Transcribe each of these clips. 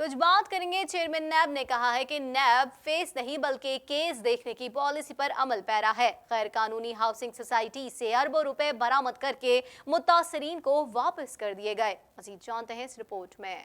کچھ بات کریں گے چیئرمین نیب نے کہا ہے کہ نیب فیس نہیں بلکہ کیس دیکھنے کی پالیسی پر عمل پیرا ہے۔ غیر قانونی ہاؤسنگ سوسائٹی سے اربوں روپے برآمد کر کے متاثرین کو واپس کر دیے گئے۔ مزید جانتے ہیں اس رپورٹ میں۔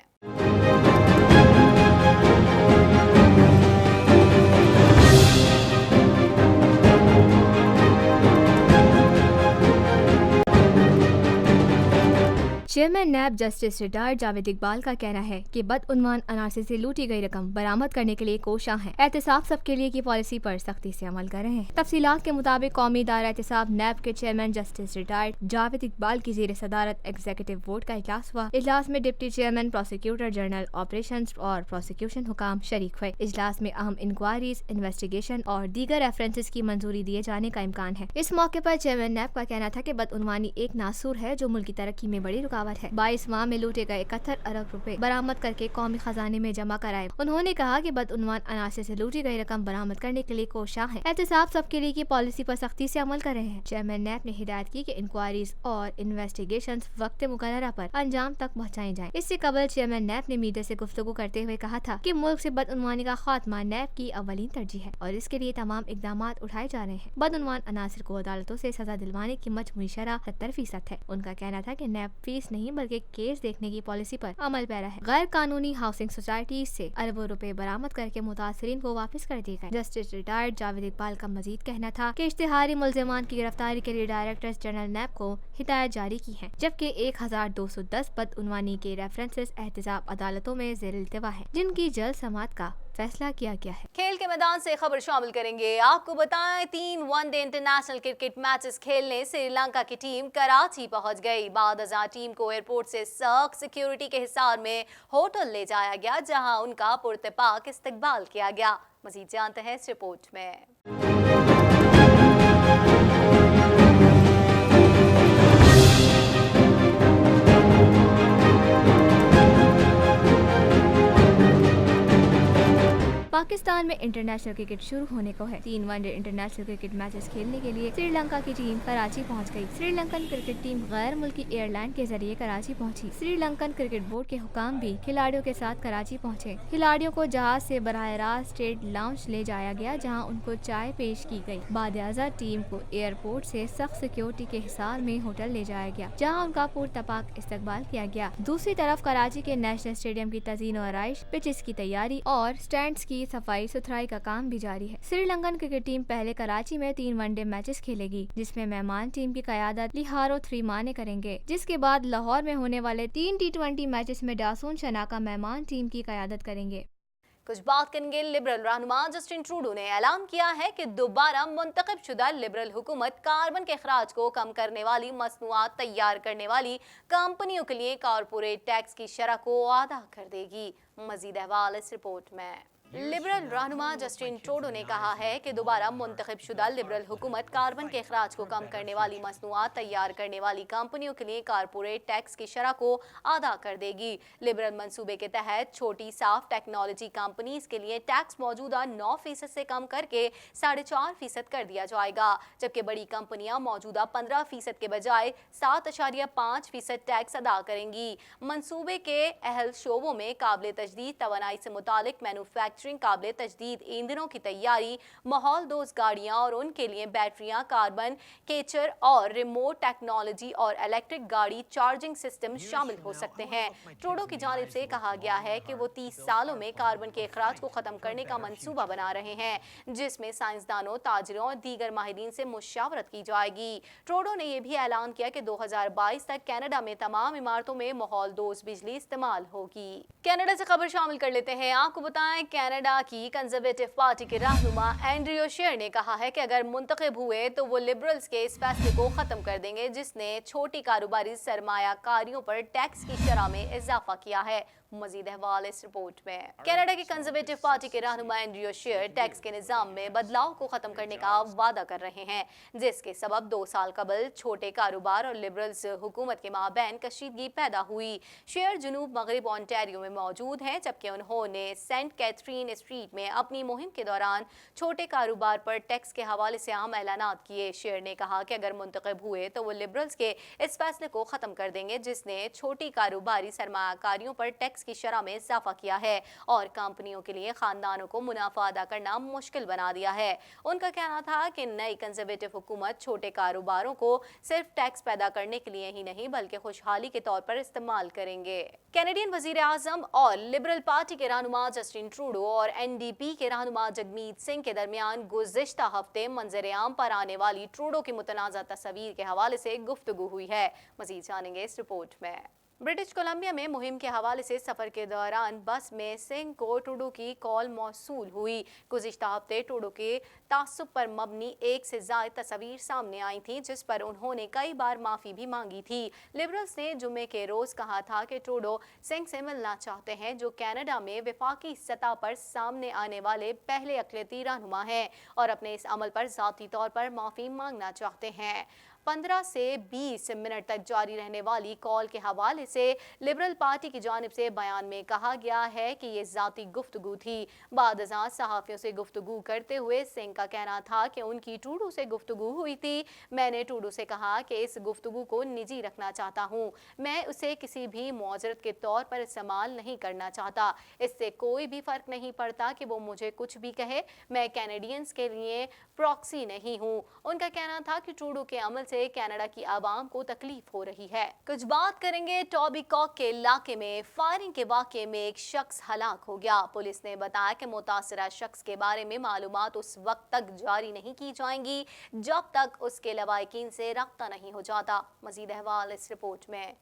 Chairman NAB justice retired Javed Iqbal کا کہنا ہے کہ بدعنوان عناصر سے لوٹی گئی رقم برآمد کرنے کے لیے کوشاں ہیں۔ احتساب سب کے لیے کی پالیسی پر سختی سے عمل کر رہے ہیں۔ تفصیلات کے مطابق قومی ادارہ احتساب نیب کے chairman justice retired Javed Iqbal کی زیر صدارت ایگزیکٹو بورڈ کا اجلاس ہوا۔ اجلاس میں deputy chairman prosecutor general operations اور پروسیکیوشن حکام شریک ہوئے۔ اجلاس میں اہم انکوائریز، انویسٹیگیشن اور دیگر ریفرنسز کی منظوری دیے جانے کا امکان ہے۔ اس موقع پر چیئرمین نیب کا کہنا تھا کہ بدعنوانی ایک ناسور ہے جو ملک کی ترقی میں بڑی رکاوٹ ہے۔ 22 ماہ میں لوٹے گئے 71 ارب روپے برآمد کر کے قومی خزانے میں جمع کرائے۔ انہوں نے کہا کہ بدعنوان عناصر سے لوٹی گئی رقم برآمد کرنے کے لیے کوشاں ہیں۔ احتساب سب کے لیے کی پالیسی پر سختی سے عمل کر رہے ہیں۔ چیئرمین نیب نے ہدایت کی کہ انکوائریز اور انویسٹیگیشنز وقت مقررہ پر انجام تک پہنچائی جائیں۔ اس سے قبل چیئرمین نیب نے میڈیا سے گفتگو کرتے ہوئے کہا تھا کہ ملک سے بدعنوانی کا خاتمہ نیب کی اولین ترجیح ہے اور اس کے لیے تمام اقدامات اٹھائے جا رہے ہیں۔ بدعنوان عناصر کو عدالتوں سے سزا دلوانے کی مجموعی شرح 70% ہے۔ ان کا کہنا تھا کہ نیب فیس نہیں بلکہ کیس دیکھنے کی پالیسی پر عمل پیرا ہے۔ غیر قانونی ہاؤسنگ سوسائٹی سے اربوں روپے برآمد کر کے متاثرین کو واپس کر دیے گئے۔ جسٹس ریٹائرڈ جاوید اقبال کا مزید کہنا تھا کہ اشتہاری ملزمان کی گرفتاری کے لیے ڈائریکٹر جنرل نیب کو ہدایت جاری کی ہے، جبکہ 1210 بدعنوانی کے ریفرنسز احتساب عدالتوں میں زیر التوا ہیں، جن کی جلد سماعت کا فیصلہ کیا گیا ہے۔ کھیل کے میدان سے خبر شامل کریں گے۔ آپ کو بتائیں 3 one day international cricket matches کھیلنے سری لنکا کی ٹیم کراچی پہنچ گئی۔ بعد ازاں ٹیم کو ایئرپورٹ سے سخت سیکیورٹی کے حصار میں ہوٹل لے جایا گیا، جہاں ان کا پرتپاک استقبال کیا گیا۔ مزید جانتے ہیں اس رپورٹ میں۔ پاکستان میں انٹرنیشنل کرکٹ شروع ہونے کو ہے۔ 3 one day international cricket matches کھیلنے کے لیے سری لنکا کی ٹیم کراچی پہنچ گئی۔ سری لنکن کرکٹ ٹیم غیر ملکی ایئر لائن کے ذریعے کراچی پہنچی۔ سری لنکن کرکٹ بورڈ کے حکام بھی کھلاڑیوں کے ساتھ کراچی پہنچے۔ کھلاڑیوں کو جہاز سے براہ راست اسٹیٹ لاؤنج لے جایا گیا، جہاں ان کو چائے پیش کی گئی۔ بعد ازاں ٹیم کو ایئرپورٹ سے سخت سیکیورٹی کے حصار میں ہوٹل لے جایا گیا، جہاں ان کا پرتپاک استقبال کیا گیا۔ دوسری طرف کراچی کے نیشنل اسٹیڈیم کی تزئین و آرائش، پچز کی تیاری اور سٹینڈز کی صفائی ستھرائی کا کام بھی جاری ہے۔ سری لنکن کرکٹ ٹیم پہلے کراچی میں 3 ون ڈے میچز کھیلے گی، جس میں مہمان ٹیم کی قیادت لیہارو تھریمانے کریں گے، جس کے بعد لاہور میں ہونے والے 3 T20 میچز میں ڈاسون شناکا مہمان ٹیم کی قیادت کریں گے۔ کچھ بات کریں گے لبرل رہنما جسٹن ٹروڈو نے اعلان کیا ہے کہ دوبارہ منتخب شدہ لبرل حکومت کاربن کے اخراج کو کم کرنے والی مصنوعات تیار کرنے والی کمپنیوں کے لیے کارپوریٹ ٹیکس کی شرح کو اعادہ کر دے گی۔ مزید احوال اس رپورٹ میں۔ لبرل رہنما جسٹن ٹروڈو نے کہا ہے کہ دوبارہ منتخب شدہ لبرل حکومت کاربن کے اخراج کو کم کرنے والی مصنوعات تیار کرنے والی کمپنیوں کے لیے کارپوریٹ ٹیکس کی شرح کو اعادہ کر دے گی۔ لبرل منصوبے کے تحت چھوٹی صاف ٹیکنالوجی کمپنیز کے لیے ٹیکس موجودہ 9% سے کم کر کے 4.5% کر دیا جائے گا، جبکہ بڑی کمپنیاں موجودہ 15% کے بجائے 7.5% ٹیکس ادا کریں گی۔ منصوبے کے اہل شعبوں میں قابل تجدید توانائی سے متعلق مینوفیکچرنگ، قابل تجدید ایندھنوں کی تیاری، ماحول دوست گاڑیاں اور ان کے لیے بیٹریاں، کاربن کیچر اور ریموٹ ٹیکنالوجی اور الیکٹرک گاڑی چارجنگ سسٹم شامل ہو سکتے ہیں۔ ٹروڈو کی جانب سے کہا گیا ہے کہ وہ 30 سالوں میں کاربن کے اخراج کو ختم کرنے کا منصوبہ بنا رہے ہیں، جس میں سائنسدانوں، تاجروں اور دیگر ماہرین سے مشاورت کی جائے گی۔ ٹروڈو نے یہ بھی اعلان کیا کہ 2022 تک کینیڈا میں تمام عمارتوں میں ماحول دوست بجلی استعمال ہوگی۔ کینیڈا سے خبر شامل کر لیتے ہیں۔ آپ کو بتائیں کینیڈا کی کنزرویٹو پارٹی کے رہنما اینڈریو شیئر نے کہا ہے کہ اگر منتخب ہوئے تو وہ لبرلز کے اس فیصلے کو ختم کر دیں گے جس نے چھوٹی کاروباری سرمایہ کاریوں پر ٹیکس کی شرح میں اضافہ کیا ہے۔ مزید احوال اس رپورٹ میں۔ کینیڈا کی کنزرویٹو پارٹی کے رہنما اینڈریو شیئر ٹیکس کے نظام میں بدلاؤ کو ختم کرنے کا وعدہ کر رہے ہیں، جس کے سبب 2 سال قبل چھوٹے کاروبار اور لبرلز حکومت کے مابین کشیدگی پیدا ہوئی۔ شیئر جنوب مغرب اونٹاریو میں موجود ہیں، جبکہ انہوں نے سینٹ کیتھرین 15 स्ट्रीट में अपनी मुहिम के दौरान छोटे कारोबार पर टैक्स के हवाले से अहम ऐलानात किए। शेर ने कहा कि अगर मुंतखब हुए तो वो लिबरल्स के इस फैसले को ख़त्म कर देंगे जिसने छोटी कारोबारी सरमायाकारियों पर टैक्स की शरह में इजाफा किया है और कंपनियों के लिए खानदानों को मुनाफा अदा करना मुश्किल बना दिया है। उनका कहना था कि नई कंजर्वेटिव हुकूमत छोटे कारोबारों को सिर्फ टैक्स पैदा करने के लिए ही नहीं बल्कि खुशहाली के तौर पर इस्तेमाल करेंगे। कैनेडियन वजीर आजम और लिबरल पार्टी के रहनुमा जस्टिन ट्रूडो और NDP के रहनुमा जगमीत सिंह के दरमियान गुज़िश्ता हफ्ते मंजर-ए-आम पर आने वाली ट्रूडो की मुतनाज़ा तस्वीर के हवाले से गुफ्तगू हुई है। मज़ीद जानेंगे इस रिपोर्ट में। ब्रिटिश कोलंबिया में मुहिम के हवाले से सफ़र के दौरान बस में सिंह को ट्रूडो की कॉल मौसूल हुई। गुज़िश्ता हफ्ते ट्रूडो के तासुब पर मबनी एक से ज़ायद तस्वीर सामने आई थी जिस पर उन्होंने कई बार माफ़ी भी मांगी थी। लिबरल्स ने जुम्मे के रोज़ कहा था कि ट्रूडो सिंह से मिलना चाहते हैं जो कनाडा में वफाकी सतह पर सामने आने वाले पहले अक़लियती रहनुमा हैं और अपने इस अमल पर ज़ाती तौर पर माफ़ी मांगना चाहते हैं। 15 से 20 मिनट तक जारी रहने वाली कॉल के हवाले से लिबरल पार्टी की जानिब से बयान में कहा गया है कि ये ज़ाती गुफ्तगू थी। बाद अज़ां सहाफ़ियों से गुफ्तगू करते हुए सिंह का कहना था कि उनकी ट्रूडो से गुफ्तगू हुई थी। मैंने ट्रूडो से कहा कि इस गुफ्तगू को निजी रखना चाहता हूँ, मैं उसे किसी भी मुआज़रत के तौर पर इस्तेमाल नहीं करना चाहता। इससे कोई भी फ़र्क नहीं पड़ता कि वो मुझे कुछ भी कहे, मैं कैनेडियंस के लिए प्रॉक्सी नहीं हूँ। उनका कहना था कि ट्रूडो के अमल से कनाडा की आवाम को तकलीफ हो रही है। कुछ बात करेंगे टॉबिकॉक के इलाके में फायरिंग के वाक़े में एक शख्स हलाक हो गया। पुलिस ने बताया कि मुतासरा शख्स के बारे में मालूमात उस वक्त तक जारी नहीं की जाएंगी जब तक उसके लवाहिकीन से रब्ता नहीं हो जाता। मज़ीद अहवाल इस रिपोर्ट में।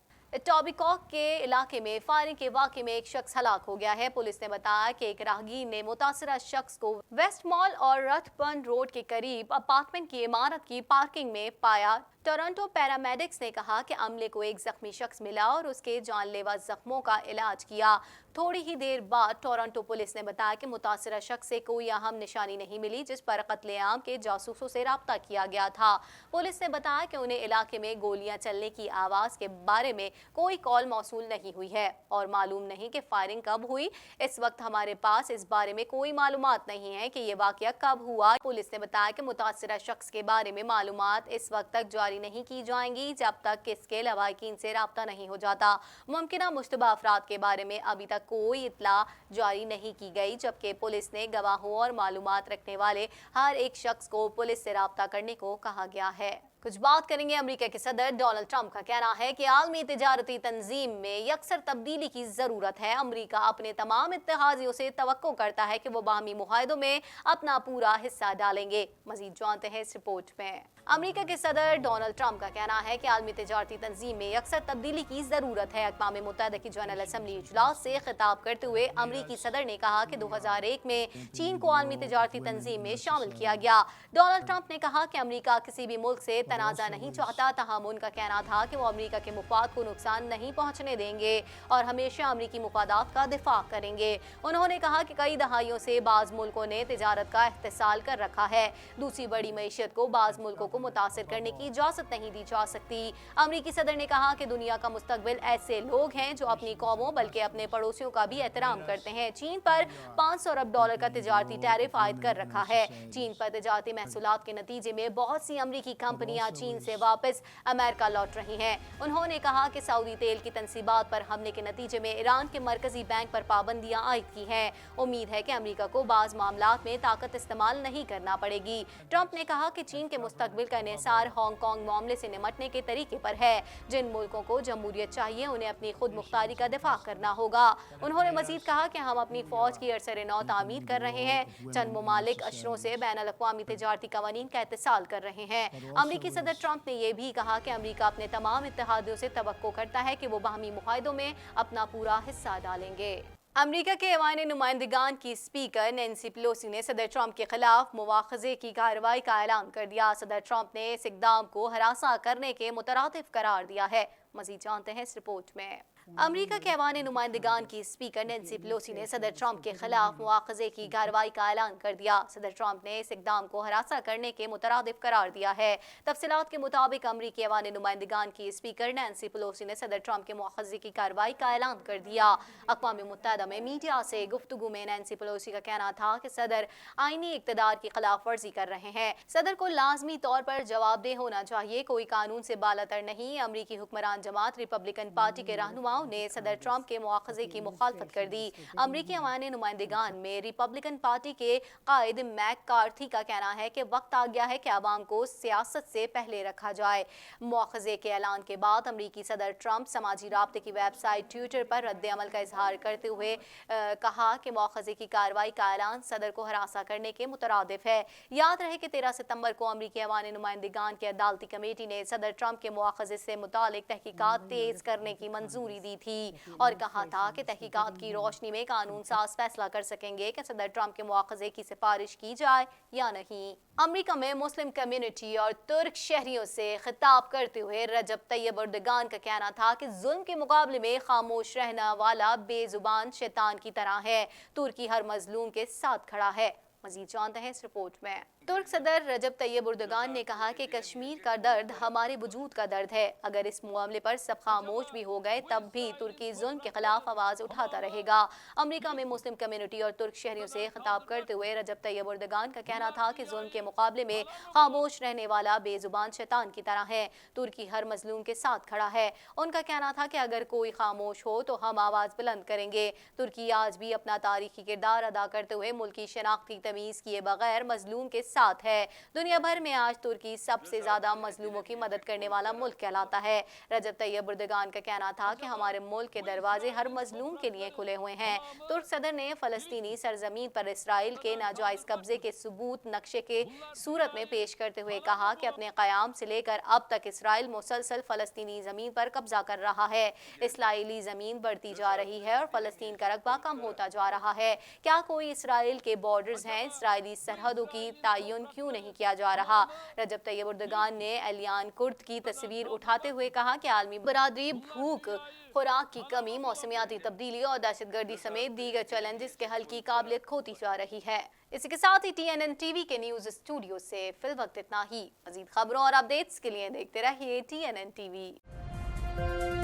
टॉबिकॉक के इलाके में फायरिंग के वाक़े में एक शख्स हलाक हो गया है। पुलिस ने बताया कि एक राहगीर ने मुतासरा शख्स को वेस्ट मॉल और रथबर्न रोड के करीब अपार्टमेंट की इमारत की पार्किंग में पाया। टोरंटो पैरामेडिक्स ने कहा कि अमले को एक जख्मी शख्स मिला और उसके जानलेवा जख्मों का इलाज किया। थोड़ी ही देर बाद टोरंटो पुलिस ने बताया कि मुतासरा शख्स से कोई अहम निशानी नहीं मिली जिस पर कत्लेआम के जासूसों से राब्ता किया गया था। पुलिस ने बताया कि उन्हें इलाके में गोलियां चलने की आवाज़ के बारे में कोई कॉल मौसूल नहीं हुई है और मालूम नहीं कि फायरिंग कब हुई। इस वक्त हमारे पास इस बारे में कोई मालूमात नहीं है कि ये वाक़या कब हुआ। पुलिस ने बताया कि मुतासरा शख्स के बारे में मालूमात इस वक्त तक जारी नहीं की जाएंगी जब तक इसके लवाहिकीन से राब्ता नहीं हो जाता। मुमकिना मुश्तबा अफराद के बारे में अभी तक कोई इत्तला जारी नहीं की गई, जबकि पुलिस ने गवाहों और मालूमात रखने वाले हर एक शख्स को पुलिस से राब्ता करने को कहा गया है। कुछ बात करेंगे अमेरिका के सदर डोनाल्ड ट्रंप का कहना है कि आलमी तिजारती तंजीम में यकसर तब्दीली की ज़रूरत है। अमेरिका अपने तमाम इत्तेहादियों से तवक्को करता है कि वो बाहमी मुआहदों में अपना पूरा हिस्सा डालेंगे। मजीद जानते हैं इस रिपोर्ट में। अमेरिका के सदर डोनाल्ड ट्रंप का कहना है कि आलमी तिजारती तंजीम में यकसर तब्दीली की ज़रूरत है। अक़वाम मुत्तहिदा की जनरल असम्बली इजलास से खिताब करते हुए अमरीकी सदर ने कहा कि 2001 में चीन को आलमी तिजारती तंजीम में शामिल किया गया। डोनाल्ड ट्रंप ने कहा कि अमरीका किसी भी मुल्क से तनाज़ा नहीं चाहता, तहम उनका कहना था कि वो अमरीका के मुफाद को नुकसान नहीं पहुँचने देंगे और हमेशा अमरीकी मुफादात का दिफा करेंगे। उन्होंने कहा कि कई दहाइयों से बाज़ मुल्कों ने तिजारत का इख्तिसाल कर रखा है। दूसरी बड़ी मईशत को बाज़ मुल्कों को मुतासिर करने की इजाज़त नहीं दी जा सकती। अमरीकी सदर ने कहा कि दुनिया का मुस्तकबिल ऐसे लोग हैं जो अपनी कौमों बल्कि अपने पड़ोसियों का भी एहतराम करते हैं। चीन पर $500 अरब का तिजारती टैरिफ आयद कर रखा है। चीन पर तिजारती महसूलात के नतीजे में बहुत सी अमरीकी कंपनियां चीन से वापस अमेरिका लौट रही हैं। उन्होंने कहा कि सऊदी तेल की तनसीबात पर हमले के नतीजे में ईरान के मरकजी बैंक पर पाबंदियां आयद की हैं। उम्मीद है कि अमरीका को बाज़ मामलात में ताकत इस्तेमाल नहीं करना पड़ेगी। ट्रंप ने कहा कि चीन के मुस्तकबिल का इन्हिसार हांगकांग मामले से निमटने के तरीके पर है। जिन मुल्कों को जमहूरियत चाहिए उन्हें अपनी खुद मुख्तारी का दिफा करना होगा। उन्होंने मजीद कहा कि हम अपनी फौज की अरसर नौ तामीर कर रहे हैं। चंद मुमालिक अशरों से बैनुल-अक़वामी तिजारती कवानीन का इत्तिसाल कर रहे हैं। अमरीकी सदर ट्रंप ने यह भी कहा कि अमरीका अपने तमाम इत्तेहादियों से तवक्को करता है कि वो बाहमी मुआहदों में अपना पूरा हिस्सा डालेंगे। अमरीका के ऐवान नुमाइंदगान की स्पीकर नैन्सी पेलोसी ने सदर ट्रंप के खिलाफ मुआखज़े की कार्रवाई का ऐलान कर दिया। सदर ट्रंप ने इस इक़दाम को हरासा करने के मुतरादिफ करार दिया है। मज़ीद जानते हैं इस रिपोर्ट में। अमरीका के ऐवान नुमाइंदगान की स्पीकर नैन्सी पेलोसी ने सदर ट्रंप के खिलाफ मुआखजे की कार्रवाई का ऐलान कर दिया। सदर ट्रंप ने इस इकदाम को हरासा करने के मुतरादिफ करार दिया है। तफसीलात के मुताबिक अमरीकी ऐवान नुमाइंदगान की स्पीकर नैन्सी पेलोसी ने सदर ट्रंप के मुआखजे की कार्रवाई का ऐलान कर दिया। अक़वाम मुत्तहिदा में मीडिया से गुफ्तगू में नैन्सी पेलोसी का कहना था कि सदर आईनी इक़्तिदार की खिलाफ वर्जी कर रहे हैं। सदर को लाजमी तौर पर जवाबदेह होना चाहिए, कोई कानून से बालातर नहीं। अमरीकी हुक्मरान जमात रिपब्लिकन पार्टी के रहनुमाओं ने सदर ट्रंप के मुआखजे की मुखालफत कर दी। अमरीकी ऐवान नुमाइंदगान में रिपब्लिकन पार्टी के कायद मैककार्थी का कहना है कि वक्त आ गया है कि अवाम को सियासत से पहले रखा जाए। मुआखजे के ऐलान के बाद अमरीकी सदर ट्रंप समाजी राब्ते की वेबसाइट ट्विटर पर रद्द-ए-अमल का इजहार करते हुए कहा कि मुआखजे की कार्रवाई का ऐलान सदर को हरासा करने के मुतरादिफ है। याद रहे कि 13 सितंबर को अमरीकी ऐवान नुमाइंदगान की अदालती कमेटी ने सदर ट्रंप के मुआखजे से मुतालिक तहकीकात तेज करने की मंजूरी दी थी और कहा था कि तहकीकात की रोशनी में कानून साज फैसला कर सकेंगे कि सदर ट्रंप के मुआखजे की सिफारिश की जाए या नहीं। अमेरिका में मुस्लिम कम्युनिटी और तुर्क शहरियों से खिताब करते हुए रजब तैयब एर्दोगान का कहना था कि जुल्म के मुकाबले में खामोश रहने वाला बेजुबान शैतान की तरह है। तुर्की हर मजलूम के साथ खड़ा है। मजीद जानते हैं इस रिपोर्ट में। तुर्क सदर रजब तैयब एर्दोगान ने कहा कि कश्मीर का दर्द हमारे वजूद का दर्द है। अगर इस मामले पर सब खामोश भी हो गए तब भी तुर्की जुल्म के खिलाफ आवाज उठाता रहेगा। अमेरिका में मुस्लिम कम्युनिटी और तुर्क शहरियों से खिताब करते हुए रजब तैयब एर्दोगान का कहना था कि जुल्म के मुकाबले में खामोश रहने वाला बेजुबान शैतान की तरह है। तुर्की हर मजलूम के साथ खड़ा है। उनका कहना था कि अगर कोई खामोश हो तो हम आवाज बुलंद करेंगे। तुर्की आज भी अपना तारीखी किरदार अदा करते हुए मुल्की शनाख्ती तमीज किए बगैर मजलूम के साथ है। दुनिया भर में आज तुर्की सबसे ज्यादा मजलूमों की मदद करने वाला मुल्क कहलाता है। रजब तैयब एर्दोगान का कहना था कि हमारे मुल्क के दरवाजे हर मजलूम के लिए खुले हुए हैं। तुर्क सदर ने फलस्तीनी सरजमीन पर इसराइल के नाजायज कब्जे के सबूत नक्शे के सूरत में पेश करते हुए कहा कि अपने क़याम से लेकर अब तक इसराइल मुसलसल फलस्तीनी जमीन पर कब्जा कर रहा है। इसराइली जमीन बढ़ती जा रही है और फलस्तीन का रकबा कम होता जा रहा है। क्या कोई इसराइल के बॉर्डर्स हैं? इसराइली सरहदों की तयन क्यों नहीं किया जा रहा? रजब तैयब एर्दोगान ने एलियान कुर्द की तस्वीर उठाते हुए कहा कि आलमी बरादरी भूख, खुराक की कमी, मौसमियाती तब्दीली और दहशतगर्दी समेत दीगर चैलेंजेस के हल की काबिलियत खोती जा रही है। इसी के साथ ही TNN TV के न्यूज स्टूडियो से फिल वक्त इतना ही। मजीद खबरों और अपडेट्स के लिए देखते रहिए TNN TV।